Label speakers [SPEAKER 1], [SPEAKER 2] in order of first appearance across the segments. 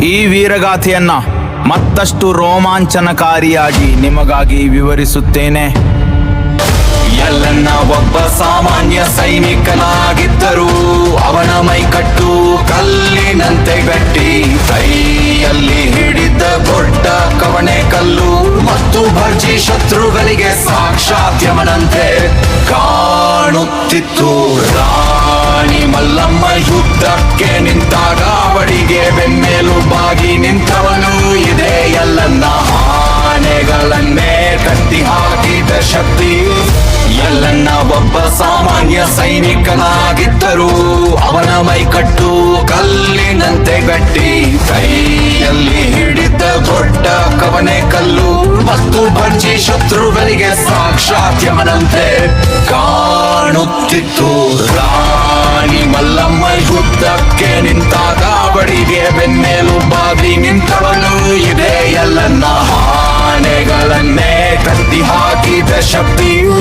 [SPEAKER 1] ಈ ವೀರಗಾಥೆಯನ್ನ ಮತ್ತಷ್ಟು ರೋಮಾಂಚನಕಾರಿಯಾಗಿ ನಿಮಗಾಗಿ ವಿವರಿಸುತ್ತೇನೆ.
[SPEAKER 2] ಎಲ್ಲನ್ನ ಒಬ್ಬ ಸಾಮಾನ್ಯ ಸೈನಿಕನಾಗಿದ್ದರೂ ಅವನ ಮೈಕಟ್ಟು ಕಲ್ಲಿನಂತೆ ಗಟ್ಟಿ. ಕೈಯಲ್ಲಿ ಹಿಡಿದ ದೊಡ್ಡ ಕವಣೆ ಕಲ್ಲು ಮತ್ತು ಭರ್ಜಿ ಶತ್ರುಗಳಿಗೆ ಸಾಕ್ಷಾತ್ ಯಮನಂತೆ ಕಾಣುತ್ತಿತ್ತು. ರಾಣಿ ಮಲ್ಲಮ್ಮ ಯುದ್ಧಕ್ಕೆ ನಿಂತಾಗ ಅವಳಿಗೆ ಬೆನ್ಮೇಲು ಬಾಗಿ ನಿಂತವನು ಇದೇ ಎಲ್ಲನ್ನ ಆನೆಗಳನ್ನೇ ಕಟ್ಟಿ ಹಾಕಿದ ಶಕ್ತಿ. ಎಲ್ಲನ್ನ ಒಬ್ಬ ಸಾಮಾನ್ಯ ಸೈನಿಕನಾಗಿದ್ದರೂ ಅವನ ಮೈಕಟ್ಟು ಕಲ್ಲಿನಂತೆ ಗಟ್ಟಿ. ಕೈಯಲ್ಲಿ ಹಿಡಿದ ದೊಡ್ಡ ಕವಣೆ ಕಲ್ಲು ಮತ್ತು ಭರ್ಜಿ ಶತ್ರುಗಳಿಗೆ ಸಾಕ್ಷಾತ್ ಯಮನಂತೆ ಕಾಣುತ್ತಿತ್ತು. ರಾಣಿ ಮಲ್ಲಮ್ಮ ಯುದ್ಧಕ್ಕೆ ನಿಂತಾಗ ಅವಳಿಗೆ ಬೆನ್ಮೇಲು ಬಾಗಿ ನಿಂತವನು ಇದೇ ಎಲ್ಲನ್ನ ಆನೆಗಳನ್ನೇ ಕಟ್ಟಿ ಹಾಕಿದ ಶಕ್ತಿಯು.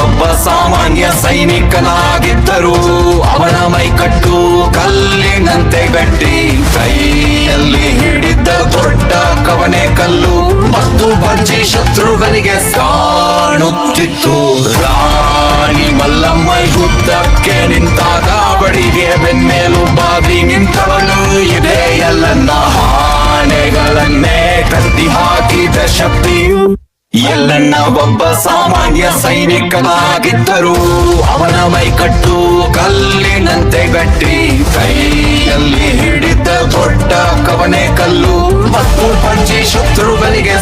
[SPEAKER 2] ಒಬ್ಬ ಸಾಮಾನ್ಯ ಸೈನಿಕನಾಗಿದ್ದರೂ ಅವನ ಮೈಕಟ್ಟು ಕಲ್ಲಿನಂತೆ ಗಟ್ಟಿ. ಕೈಯಲ್ಲಿ ಹಿಡಿದ ದೊಡ್ಡ ಕವಣೆ ಕಲ್ಲು ಮತ್ತು ಭರ್ಜಿ ಶತ್ರುಗಳಿಗೆ ಕಾಣುತ್ತಿತ್ತು. ರಾಣಿ ಮಲ್ಲಮ್ಮ ಯುದ್ಧಕ್ಕೆ ನಿಂತಾಗ ಅವಳಿಗೆ ಬೆನ್ಮೇಲು ಬಾಗಿ ನಿಂತವನು ಇದೇ ಎಲ್ಲನ್ನ ಆನೆಗಳನ್ನೇ ಕಟ್ಟಿ ಹಾಕಿದ ಶಕ್ತಿಯು. ಎಲ್ಲನ್ನ ಒಬ್ಬ ಸಾಮಾನ್ಯ ಸೈನಿಕನಾಗಿದ್ದರೂ ಅವನ ಮೈಕಟ್ಟು ಕಲ್ಲಿನಂತೆ ಗಟ್ಟಿ. ಕೈಯಲ್ಲಿ ಹಿಡಿದ ದೊಡ್ಡ ಕವಣೆ ಕಲ್ಲು ಮತ್ತು ಭರ್ಜಿ ಶತ್ರುಗಳಿಗೆ